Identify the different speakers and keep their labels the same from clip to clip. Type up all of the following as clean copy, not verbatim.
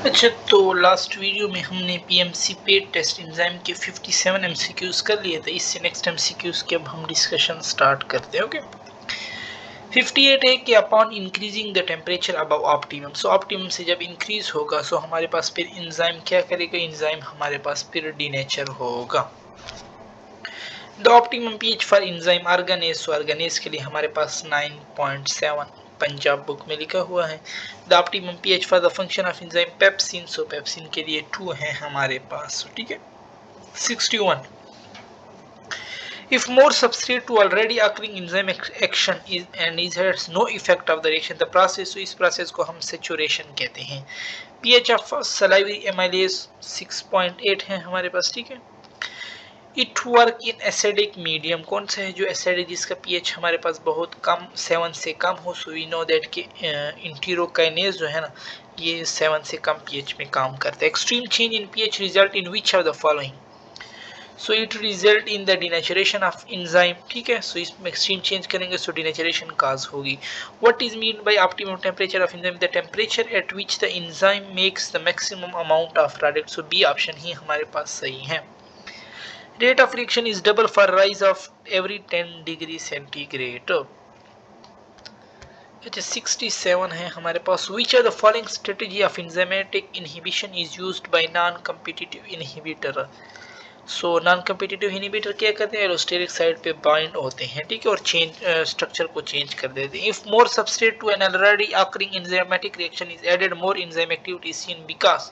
Speaker 1: अच्छा, तो last video में हमने पीएमसी पेड टेस्ट एंजाइम के 57 एमसीक्यूज कर लिए थे। इससे नेक्स्ट एमसीक्यूज के अब हम डिस्कशन स्टार्ट करते हैं। ओके, 58 है कि upon increasing the temperature above optimum, so optimum से जब इंक्रीज होगा सो हमारे पास फिर एंजाइम क्या करेगा, एंजाइम हमारे पास फिर डीनेचर होगा। The optimum pH for enzyme arginase, so arginase के लिए हमारे पास 9.7 पंजाब बुक में लिखा हुआ है। The optimum pH for the function of enzyme pepsin, so pepsin के लिए 2 है हमारे पास। ठीक है, 61 if more substrate to already occurring enzyme action is has no effect of the reaction the process, so इस process को हम saturation कहते हैं। pH of salivary amylase 6.8 है हमारे पास। ठीक है, it work in acidic medium, कौन सा है जो एसिडिक जिसका पीएच हमारे पास बहुत कम 7 से कम हो, सो वी नो दैट कि इंटीरोकाइनेज जो है ना ये 7 से कम पीएच में काम करता है। Extreme change in pH result in which of the following, so it result in the denaturation of enzyme. ठीक है, सो इसमें एक्सट्रीम चेंज करेंगे सो डिनेचरेशन काज होगी। What is mean by optimum temperature of enzyme, the temperature at which the enzyme makes the maximum amount of product, so B option ही हमारे पास सही है। Rate of reaction is double for rise of every 10 degree centigrade। अच्छा, 67 है हमारे पास। Which of the following strategy of enzymatic inhibition is used by non-competitive inhibitor? So non-competitive inhibitor क्या करते हैं, एलोस्टेरिक साइड पे बाइंड होते हैं। ठीक है, और चेंज स्ट्रक्चर को चेंज कर देते हैं। If more substrate to an already occurring enzymatic reaction is added, more enzyme activity is seen because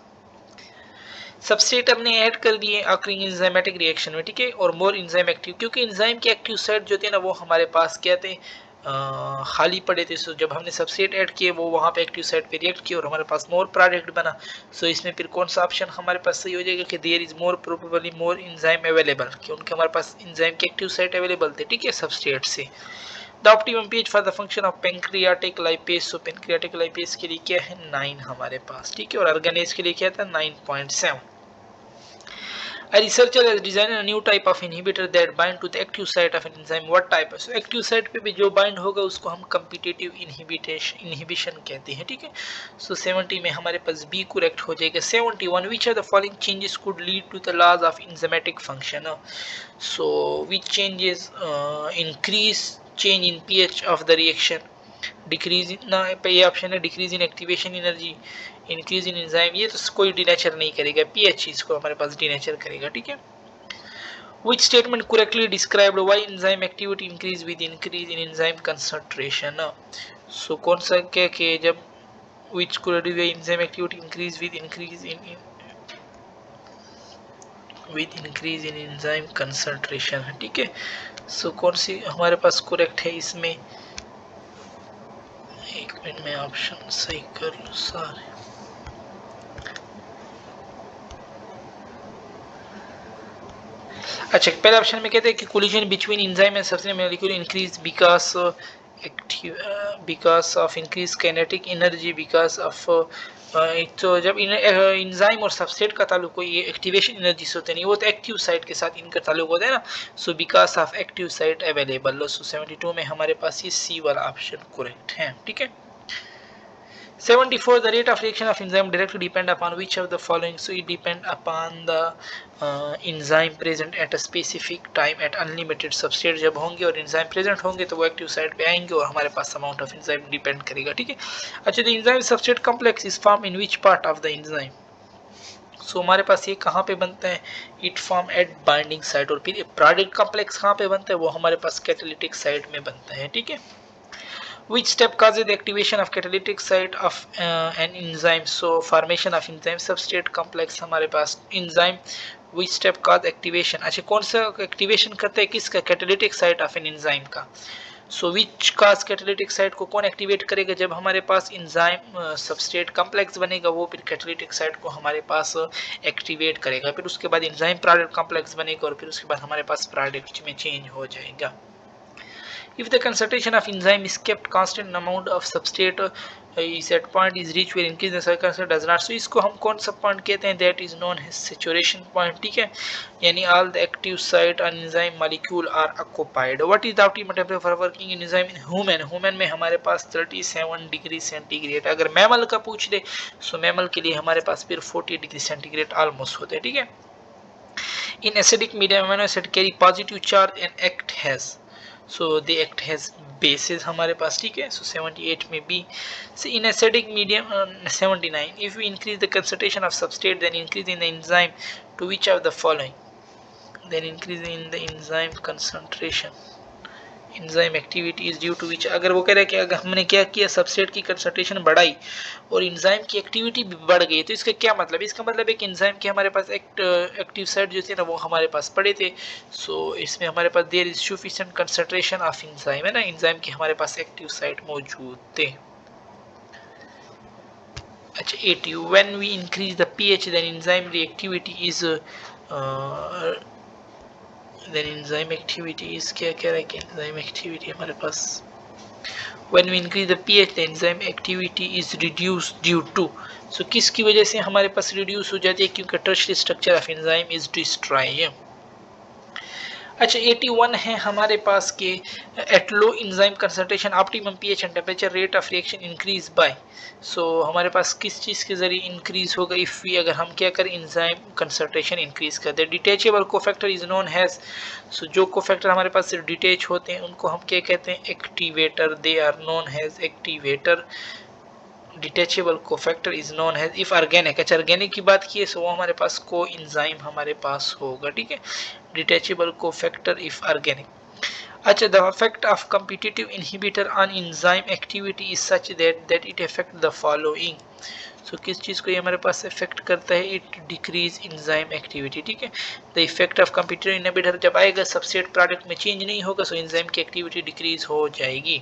Speaker 1: substrate हमने ऐड कर दिए ऑकरिंग एंजाइमेटिक रिएक्शन में। ठीक है, और मोर एंजाइम एक्टिव, क्योंकि एंजाइम के एक्टिव साइट जो थे ना वो हमारे पास क्या थे, खाली पड़े थे। सो जब हमने सबस्ट्रेट ऐड किए वो वहाँ पे एक्टिव साइट पे रिएक्ट किया और हमारे पास मोर प्रोडक्ट बना। सो इसमें फिर कौन सा ऑप्शन हमारे पास सही हो जाएगा कि there is more probably more enzyme available, क्योंकि हमारे पास एंजाइम के एक्टिव साइट अवेलेबल थे। ठीक है, सबस्ट्रेट से। The optimum pH for the function of pancreatic lipase, so pancreatic lipase के लिए क्या है 9 हमारे पास। ठीक है, और ऑर्गेनेज के लिए क्या था 9.7। A researcher has designed a new type of inhibitor that bind to the active site of an enzyme. What type? So active site पे भी जो bind होगा उसको हम competitive inhibition कहते हैं। ठीक है, so 70 में हमारे पास B correct हो जाएगा। 71 which of the following changes could lead to the laws of enzymatic function? So which changes increase change in pH of the reaction, decrease ना ये ऑप्शन है, decrease in activation energy, increase in enzyme, ये तो कोई denature नहीं करेगा, pH इसको हमारे पास डिनेचर करेगा। ठीक है, which statement correctly described why enzyme activity increase with increase in enzyme concentration? So कौन सा क्या कि जब which correctly why enzyme activity increase with increase in enzyme concentration है। ठीक है, सो कौन सी हमारे पास करेक्ट है इसमें, एक मिनट में ऑप्शन सही कर लो सारे। अच्छा, पहले ऑप्शन में कहते हैं कि collision between enzyme and substrate molecule increase because of increase kinetic energy because of, तो जब एंजाइम और सबस्ट्रेट का ताल्लुक कोई ये एक्टिवेशन एनर्जी से होता नहीं, वो तो एक्टिव साइट के साथ इनका ताल्लुक होता है ना। So because of active site available, so 72 में हमारे पास ये सी वाला ऑप्शन करेक्ट है। ठीक है, 74 the rate of reaction of enzyme directly depend upon which of the following, so it depend upon the enzyme present at a specific time at unlimited substrate जब होंगे और enzyme present होंगे तो वो active site पे आएंगे और हमारे पास अमाउंट ऑफ enzyme डिपेंड करेगा। ठीक है, अच्छा, the enzyme substrate complex is formed in which part of the enzyme, सो हमारे पास ये कहाँ पे बनता है, it form at binding site, और फिर प्रोडक्ट कॉम्प्लेक्स कहाँ पे बनता है, वो हमारे पास कैटालिटिक साइट में बनता है। ठीक है, which step causes the activation of catalytic site of an enzyme, so formation of enzyme substrate complex हमारे पास enzyme which step cause activation, अच्छा कौन सा एक्टिवेशन करता है किसका, catalytic site of an enzyme का। सो विच काज कैटालिटिक साइट को कौन एक्टिवेट करेगा, जब हमारे पास एंजाइम सबस्ट्रेट कॉम्प्लेक्स बनेगा वो फिर कैटालिटिक साइट को हमारे पास एक्टिवेट करेगा, फिर उसके बाद एंजाइम प्रोडक्ट कॉम्प्लेक्स बनेगा और फिर उसके बाद हमारे पास प्रोडक्ट में चेंज हो जाएगा। If the concentration of enzyme is kept constant amount of substrate set point is reach where increase the circumstance does not. So इसको हम कौन सा पॉइंट कहते हैं, that is known as saturation point, ठीक है। यानी all the active site on enzyme molecule are occupied. What is the optimal temperature for working in enzyme in human में हमारे पास 37 डिग्री सेंटीग्रेड। अगर मैमल का पूछ ले सो मैमल के लिए हमारे पास फिर 40 डिग्री सेंटीग्रेड ऑलमोस्ट होते हैं, ठीक है। In acidic medium amino acid carry positive charge and act has, so they act as bases हमारे पास, ठीक है। So 78 में B। So in acidic medium 79, if we increase the concentration of substrate then increase in the enzyme to which of the following, then increase in the enzyme concentration, enzyme activity is due to which. अगर वो कह रहा है कि अगर हमने क्या किया, सबस्ट्रेट की कंसंट्रेशन बढ़ाई और एंजाइम की एक्टिविटी भी बढ़ गई, तो इसका क्या मतलब है, इसका मतलब है कि एंजाइम के हमारे पास एक्टिव साइट जो थे ना वो हमारे पास पड़े थे। सो इसमें हमारे पास there is sufficient concentration of enzyme, है ना, एंजाइम के हमारे पास एक्टिव साइट मौजूद थे। अच्छा 80, when we increase the pH then enzyme reactivity is then enzyme activity is क्या कह रहा है कि enzyme activity हमारे पास when we increase the pH the enzyme activity is reduced due to, so किसकी वजह से हमारे पास reduce हो जाती है, क्योंकि tertiary structure of enzyme is destroyed। अच्छा 81 है हमारे पास के at low enzyme concentration optimum pH and temperature rate of reaction increase by. So हमारे पास किस चीज़ के जरिए इंक्रीज होगा, इफ़ वी अगर हम क्या करें एंजाइम कंसंट्रेशन इंक्रीज कर दें। Detachable cofactor is known has, so जो कोफैक्टर हमारे पास सिर्फ डिटेच होते हैं उनको हम क्या कहते हैं, activator, they are known has activator. Detachable cofactor is known है इफ ऑर्गेनिक। अच्छा ऑर्गेनिक की बात की है सो वो हमारे पास को एंजाइम हमारे पास होगा, ठीक है। Detachable cofactor if organic. अच्छा the effect of competitive inhibitor on enzyme activity is such that it affect the following. So किस चीज़ को ये हमारे पास इफेक्ट करता है, इट डिक्रीज एंजाइम एक्टिविटी, ठीक है। The effect of competitive inhibitor जब आएगा सबस्ट्रेट प्रोडक्ट में चेंज नहीं होगा सो एंजाइम की एक्टिविटी डिक्रीज हो जाएगी।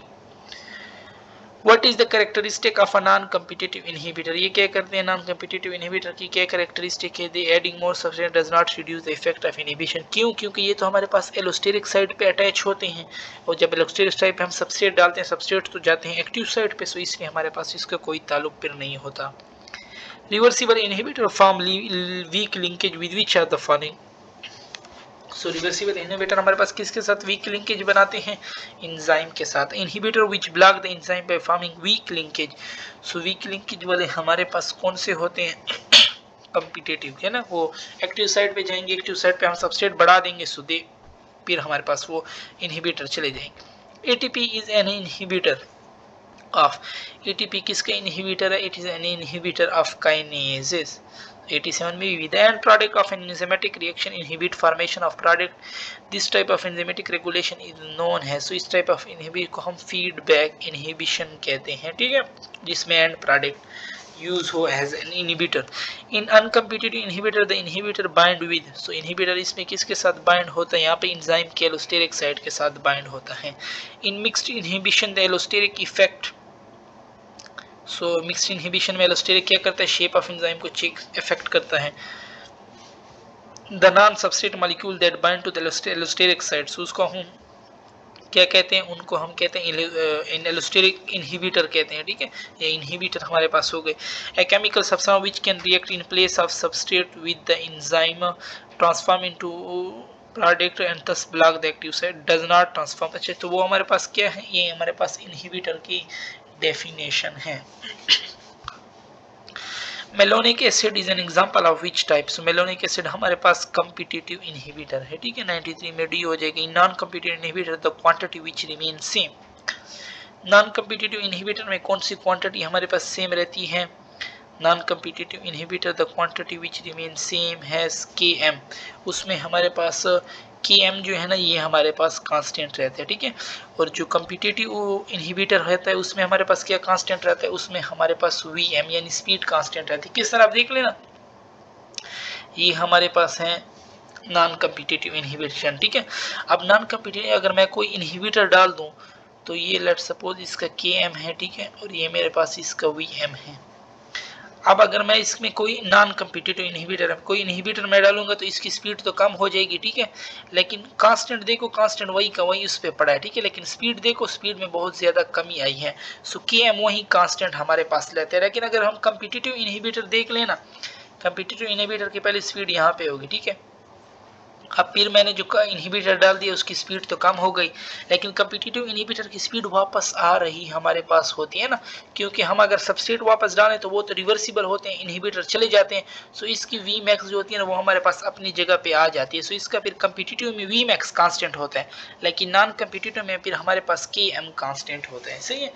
Speaker 1: What is the characteristic of a non-competitive inhibitor? ये क्या करते हैं, non-competitive inhibitor की क्या characteristic है, they adding more substrate does not reduce the effect of inhibition। क्यों, क्योंकि ये तो हमारे पास एलोस्टेरिक साइड पे अटैच होते हैं और जब एलोस्टेरिक साइड पे हम सबस्ट्रेट डालते हैं सबस्ट्रेट तो जाते हैं एक्टिव साइड पे, सो इसलिए हमारे पास इसका कोई ताल्लुक फिर नहीं होता। Reversible inhibitor form weak linkage with which are the following. So reversible inhibitor हमारे पास किसके साथ वीक लिंकेज बनाते हैं, एंजाइम के साथ। Inhibitor which block the enzyme by forming weak linkage. So weak linkage वाले हमारे पास कौन से होते हैं, कॉम्पिटिटिव, है ना, वो एक्टिव साइड पे जाएंगे, एक्टिव साइड पे हम सबस्ट्रेट बढ़ा देंगे सो दे फिर हमारे पास वो इनहिबिटर चले जाएंगे। ATP is an inhibitor of, ATP किसका इनहिबिटर है, it is an inhibitor of kinases. 87 में भी the end product of an enzymatic reaction inhibit formation of product, this type of enzymatic regulation is known as, so इस type of inhibit को हम feedback inhibition कहते हैं, ठीक है, जिसमें end product use हो as an inhibitor। in uncompetitive inhibitor the inhibitor bind with, so inhibitor इसमें किसके साथ bind होता है, यहाँ पे enzyme के allosteric site के साथ bind होता है। in mixed inhibition the allosteric effect, so mixed inhibition में एलोस्टेरिक क्या करता है, शेप ऑफ एंजाइम को चेक इफेक्ट करता है। The non substrate molecule that bind to the allosteric site, so उसको हम क्या कहते हैं, उनको हम कहते हैं एलोस्टेरिक इनहिबिटर कहते हैं, ठीक है, ये इनहिबिटर हमारे पास हो गए। A chemical substance which can react in place of substrate with the enzyme transform into product and thus block the active site does not transform. अच्छा तो वो हमारे पास क्या है, ये हमारे पास इनहिबिटर की डेफिनेशन है। Malonic acid is an example of which type, so malonic acid हमारे पास कॉम्पिटिटिव इनहिबिटर है, ठीक है। 93 में डी हो जाएगी। Non competitive inhibitor the quantity which remain same. Non competitive inhibitor में कौन सी क्वांटिटी हमारे पास सेम रहती है, non competitive inhibitor the quantity which remain same has Km, उसमें हमारे पास Km जो है ना ये हमारे पास कांस्टेंट रहता है, ठीक है। और जो कॉम्पिटिटिव इनहिबिटर रहता है उसमें हमारे पास क्या कांस्टेंट रहता है, उसमें हमारे पास Vm यानी स्पीड कांस्टेंट रहती है। किस तरह आप देख लेना, ये हमारे पास है नॉन कॉम्पिटिटिव इनहिबिशन, ठीक है। अब नॉन कॉम्पिटिटिव अगर मैं कोई इनहिबिटर डाल दूं तो ये लेट सपोज इसका Km है, ठीक है, और ये मेरे पास इसका Vm है। अब अगर मैं इसमें कोई नॉन कम्पिटिटिव इनहिबिटर कोई इनहिबिटर मैं डालूंगा तो इसकी स्पीड तो कम हो जाएगी, ठीक है, लेकिन कांस्टेंट देखो, कांस्टेंट वही का वही उस पर पड़ा है, ठीक है, लेकिन स्पीड देखो, स्पीड में बहुत ज्यादा कमी आई है। सो Km वही कांस्टेंट हमारे पास लेते हैं। लेकिन अगर हम कम्पिटिटिव इनहिबिटर देख लेना, कम्पिटिटिव इनहिबिटर की पहले स्पीड यहाँ पे होगी, ठीक है, अब फिर मैंने जो इनहिबिटर डाल दिया उसकी स्पीड तो कम हो गई, लेकिन कम्पिटिटिव इनहिबिटर की स्पीड वापस आ रही हमारे पास होती है ना, क्योंकि हम अगर सबस्ट्रेट वापस डालें तो वो तो रिवर्सिबल होते हैं, इनहिबिटर चले जाते हैं। सो इसकी वी मैक्स जो होती है ना वो हमारे पास अपनी जगह पे आ जाती है। सो इसका फिर कम्पिटिटिव में वी मैक्स कांस्टेंट होता है, लेकिन नॉन कम्पिटिटिव में फिर हमारे पास Km कांस्टेंट होता है। सही है।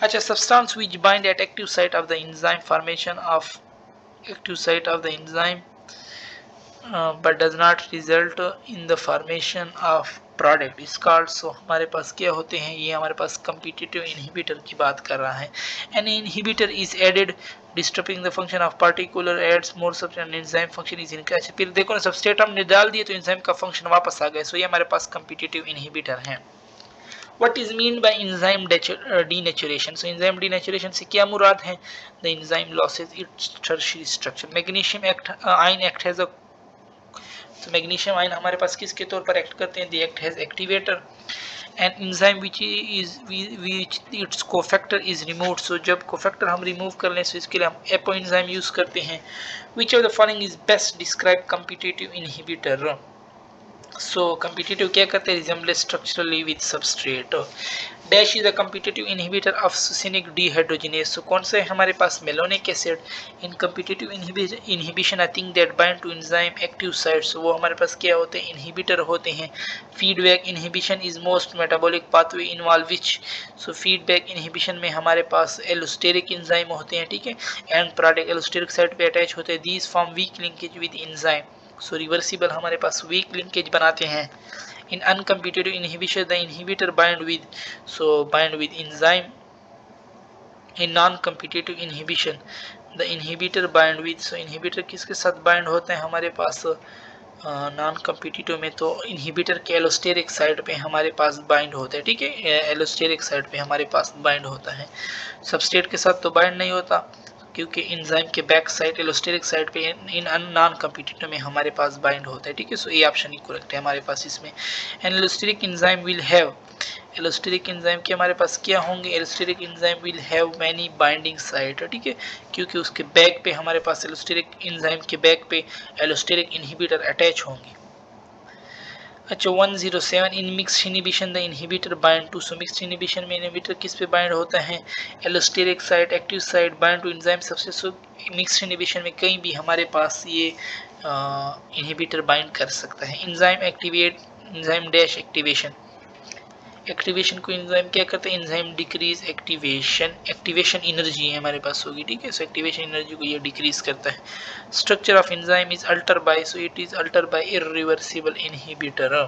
Speaker 1: अच्छा, substance which bind at active site of the enzyme formation of active site of the enzyme but does not result in the formation of product इस कार्ड। सो हमारे पास क्या होते हैं, ये हमारे पास कम्पिटिटिव इनहिबिटर की बात कर रहा है। An inhibitor is added disturbing the function of particular adds more substance enzyme function is increase. फिर देखो ना, सबस्ट्रेट हमने डाल दिए तो एंजाइम का फंक्शन वापस आ गया। सो ये हमारे पास कम्पिटिटिव इनहिबिटर है। What is mean by enzyme denaturation? So enzyme denaturation से क्या मुराद है? The enzyme loses its tertiary structure. Magnesium ion act as a, तो मैग्नीशियम आयन हमारे पास किसके तौर पर एक्ट करते हैं? They act as activator. And enzyme which its cofactor is removed. So जब कोफैक्टर हम रिमूव कर लें तो इसके लिए हम एपो एंजाइम यूज करते हैं। Which of the following is best describe competitive inhibitor? So competitive क्या करते हैं? Resemble structurally with substrate. Dash is a competitive inhibitor of succinic dehydrogenase. So कौन सा है हमारे पास? Malonic acid. In competitive inhibition I think that bind to enzyme active sites, वो हमारे पास क्या होते हैं? इनहिबिटर होते हैं। Feedback inhibition is most metabolic pathway involve which. So feedback inhibition में हमारे पास एलोस्टेरिक एंजाइम होते हैं, ठीक है, एंड प्रोडक्ट एलोस्टेरिक साइट पे अटैच होते हैं। These form weak linkage with enzyme. So reversible हमारे पास वीक लिंकेज बनाते हैं। In uncompetitive inhibition the inhibitor bind with enzyme. In non-competitive inhibition the inhibitor bind with, so inhibitor किसके साथ bind होते हैं हमारे पास? नॉन कम्पिटिटिव में तो इनहिबिटर के एलोस्टेरिक साइड पे हमारे पास बाइंड होता है, ठीक है, एलोस्टेरिक साइड पे हमारे पास बाइंड होता है। सबस्ट्रेट के साथ तो बाइंड नहीं होता, क्योंकि एंजाइम के बैक साइड एलोस्टेरिक साइड पे इन नॉन कम्पिटिटिव में हमारे पास बाइंड होता है, ठीक है। सो ये ऑप्शन ही करेक्ट है हमारे पास इसमें। And allosteric enzyme will have, allosteric enzyme के हमारे पास क्या होंगे? Allosteric enzyme will have many binding site, ठीक है, क्योंकि उसके बैक पे हमारे पास एलोस्टेरिक एंजाइम के बैक पे एलोस्टेरिक इनहिबिटर अटैच होंगे। अच्छा 107 in mixed inhibition the inhibitor bind to. So mixed inhibition में इनहिबिटर किस पे बाइंड होता है? Allosteric site, active site, bind to enzyme सबसे। सो मिक्स्ड इनहिबिशन में कहीं भी हमारे पास ये इनहिबिटर बाइंड कर सकता है। Enzyme activate, enzyme dash activation, activation को एंजाइम क्या करते हैं? Enzyme decrease activation, activation energy हमारे पास होगी, ठीक है, सो एक्टिवेशन एनर्जी को ये डिक्रीज करता है। Structure of enzyme is alter by, so it is alter by irreversible inhibitor.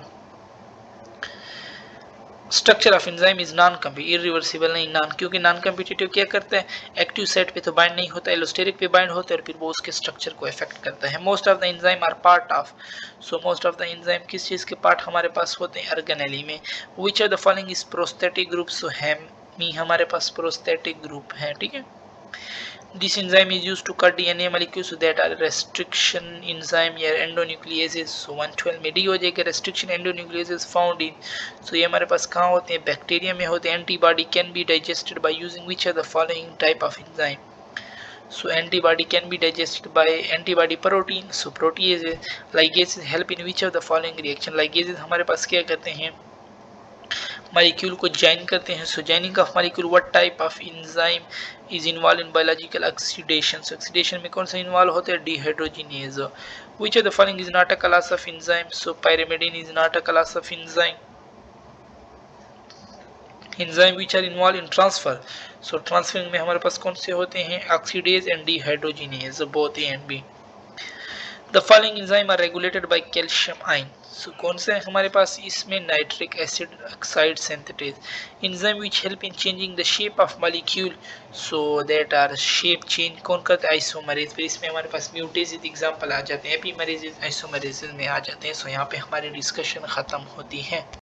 Speaker 1: Structure of enzyme is non competitive, irreversible नहीं, नॉन, क्योंकि नॉन कम्पिटिटिव क्या करता है? एक्टिव साइट पे तो बाइंड नहीं होता, एलोस्टेरिक पे बाइंड होता है और फिर वो उसके स्ट्रक्चर को इफेक्ट करता है। Most of the enzyme are part of, so most of the enzyme किस चीज के पार्ट हमारे पास होते हैं? ऑर्गेनेली में। Which of the following is prosthetic group? So heme हमारे पास प्रोस्थेटिक ग्रुप है, ठीक है। This enzyme is used to cut DNA molecules that are restriction enzyme या endonucleases। so 112 में डी हो जाएगा, restriction endonucleases found in, so ये हमारे पास कहाँ होते हैं? बैक्टीरिया में होते हैं। Antibody can be digested by using which of the following type of enzyme? so antibody can be digested by antibody protein, so proteases, ligases help in which of the following reaction? ligases हमारे पास क्या करते हैं? Molecule को join करते हैं। So joining of molecule, what type of enzyme is involve in biological oxidation? So oxidation में कौन सा इन्वॉल्व होता है? Dehydrogenase. Which of the following is not a class of enzyme? So pyrimidine is not a class of enzyme. Enzyme which are involve in transfer, so transferring में हमारे पास कौन से होते हैं? Oxidase and dehydrogenase, both A and B. The following enzyme are regulated by calcium ion, so कौन सा है हमारे पास इसमें? Nitric acid oxide synthetase. Enzyme which help in changing the shape of molecule, so that are shape change कौन करता है? Isomerase. फिर इसमें हमारे पास म्यूटेज एग्जांपल आ जाते हैं, एपीमरेज आइसोमरेज में आ जाते हैं। सो यहाँ पे हमारी डिस्कशन खत्म होती है।